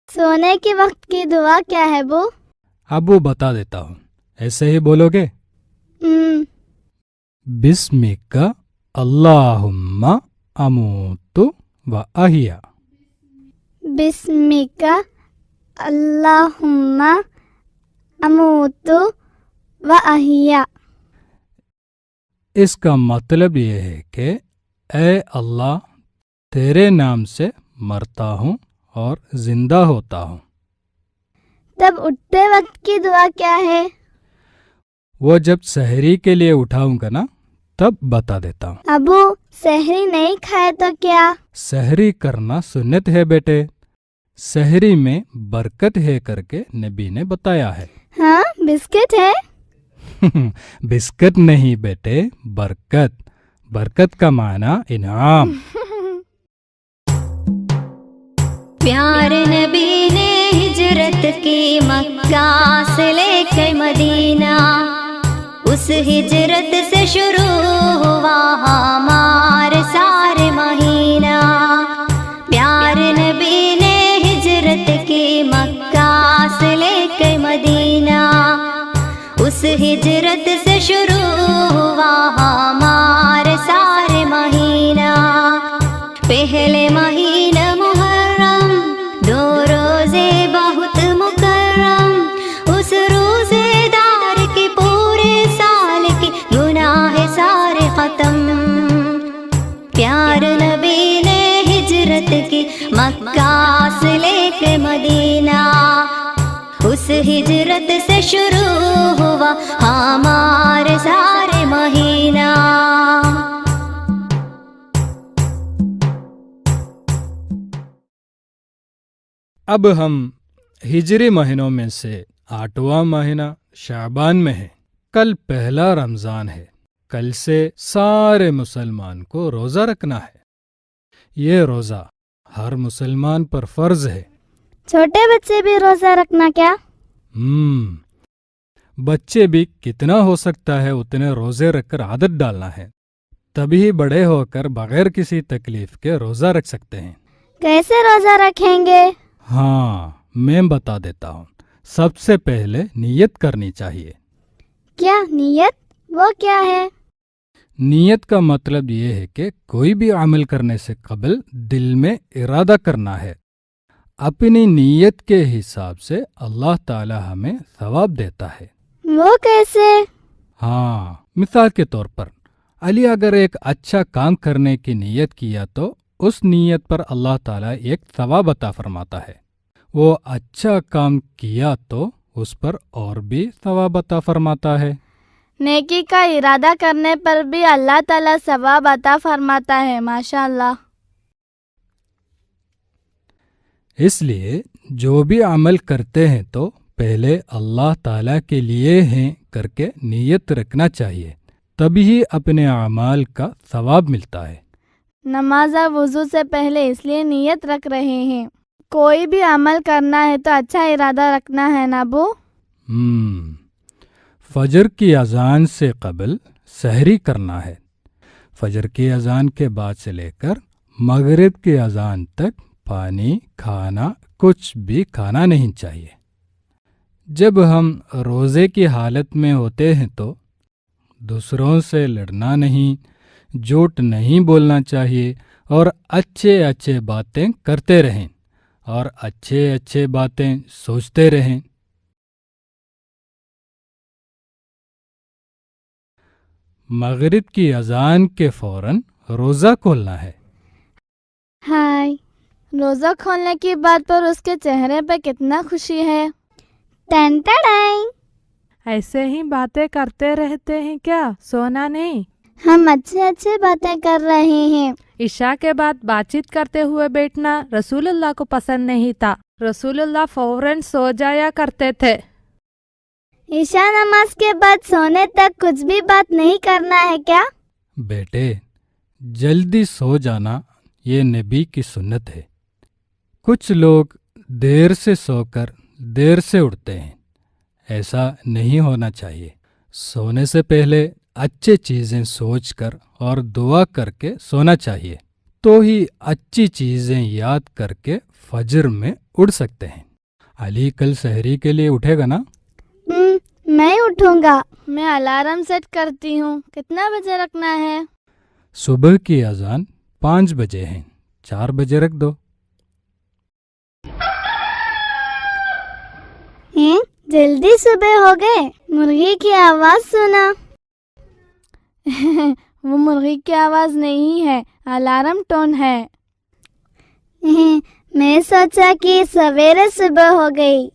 سونے کے وقت کی دعا کیا ہے ابو؟ ابو بتا دیتا ہوں، ایسے ہی بولو گے، بسمک اللہم اموت و احیا۔ بسمک اللہم اموت و احیا۔ اس کا مطلب یہ ہے کہ اے اللہ، تیرے نام سے مرتا ہوں اور زندہ ہوتا ہوں۔ تب اٹھتے وقت کی دعا کیا ہے؟ وہ جب سحری کے لیے اٹھاؤں گا نا تب بتا دیتا ہوں۔ ابو سحری نہیں کھائے تو کیا؟ سحری کرنا سنت ہے بیٹے، سحری میں برکت ہے کر کے نبی نے بتایا ہے۔ ہاں بسکٹ ہے؟ بسکٹ نہیں بیٹے، برکت، برکت کا معنی انعام۔ پیارے نبی نے ہجرت کی مکہ سے لے کے مدینہ، اس ہجرت سے شروع ہوا ہمارے سارے مہینہ۔ پیارے نبی نے ہجرت کی مکہ سے لے کے مدینہ، اس ہجرت سے شروع ہوا ہمارے سارے مہینہ۔ پہلے مہینہ محرم، 2 روزے بہت مکرم، اس روزے دار کے پورے سال کے گناہ سارے ختم۔ پیارے نبی نے ہجرت کی مکہ سے لے کے مدینہ، اس ہجرت سے شروع ہوا ہمارے سارے مہینہ۔ اب ہم ہجری مہینوں میں سے 8واں مہینہ شعبان میں ہیں۔ کل پہلا رمضان ہے، کل سے سارے مسلمان کو روزہ رکھنا ہے۔ یہ روزہ ہر مسلمان پر فرض ہے۔ چھوٹے بچے بھی روزہ رکھنا کیا؟ بچے بھی کتنا ہو سکتا ہے اتنے روزے رکھ کر عادت ڈالنا ہے، تبھی بڑے ہو کر بغیر کسی تکلیف کے روزہ رکھ سکتے ہیں۔ کیسے روزہ رکھیں گے؟ ہاں میں بتا دیتا ہوں، سب سے پہلے نیت کرنی چاہیے۔ کیا نیت؟ وہ کیا ہے؟ نیت کا مطلب یہ ہے کہ کوئی بھی عمل کرنے سے قبل دل میں ارادہ کرنا ہے۔ اپنی نیت کے حساب سے اللہ تعالی ہمیں ثواب دیتا ہے۔ وہ کیسے؟ ہاں، مثال کے طور پر علی اگر ایک اچھا کام کرنے کی نیت کیا تو اس نیت پر اللہ تعالیٰ ایک ثواب عطا فرماتا ہے۔ وہ اچھا کام کیا تو اس پر اور بھی ثواب عطا فرماتا ہے۔ نیکی کا ارادہ کرنے پر بھی اللہ تعالیٰ ثواب عطا فرماتا ہے، ماشاءاللہ۔ اس لیے جو بھی عمل کرتے ہیں تو پہلے اللہ تعالیٰ کے لیے ہیں کر کے نیت رکھنا چاہیے، تبھی اپنے اعمال کا ثواب ملتا ہے۔ نماز وضو سے پہلے اس لیے نیت رکھ رہے ہیں، کوئی بھی عمل کرنا ہے تو اچھا ارادہ رکھنا ہے نا ابو؟ فجر کی اذان سے قبل سحری کرنا ہے۔ فجر کی اذان کے بعد سے لے کر مغرب کی اذان تک پانی، کھانا، کچھ بھی کھانا نہیں چاہیے۔ جب ہم روزے کی حالت میں ہوتے ہیں تو دوسروں سے لڑنا نہیں، جھوٹ نہیں بولنا چاہیے، اور اچھے اچھے باتیں کرتے رہیں اور اچھے اچھے باتیں سوچتے رہیں۔ مغرب کی اذان کے فوراً روزہ کھولنا ہے۔ ہائے، روزہ کھولنے کی بات پر اس کے چہرے پہ کتنا خوشی ہے۔ ٹین ٹڑائیں، ایسے ہی باتیں کرتے رہتے ہیں کیا؟ سونا نہیں؟ ہم اچھے باتیں کر رہے ہیں۔ عشاء کے بعد بات چیت کرتے ہوئے بیٹھنا رسول اللہ کو پسند نہیں تھا، رسول اللہ فوراً سو جایا کرتے تھے۔ عشاء نماز کے بعد سونے تک کچھ بھی بات نہیں کرنا ہے کیا؟ بیٹے، جلدی سو جانا یہ نبی کی سنت ہے۔ کچھ لوگ دیر سے سو کر دیر سے اٹھتے ہیں، ایسا نہیں ہونا چاہیے۔ سونے سے پہلے اچھے چیزیں سوچ کر اور دعا کر کے سونا چاہیے، تو ہی اچھی چیزیں یاد کر کے فجر میں اڑ سکتے ہیں۔ علی کل سحری کے لیے اٹھے گا نا؟ میں اٹھوں گا۔ میں الارم سیٹ کرتی ہوں۔ کتنا بجے رکھنا ہے؟ صبح کی اذان 5 بجے ہیں، 4 بجے رکھ دو۔ جلدی صبح ہو گئے، مرغی کی آواز سنا۔ وہ مرغی کی آواز نہیں ہے، الارم ٹون ہے۔ میں سوچا کہ سویرے صبح ہو گئی۔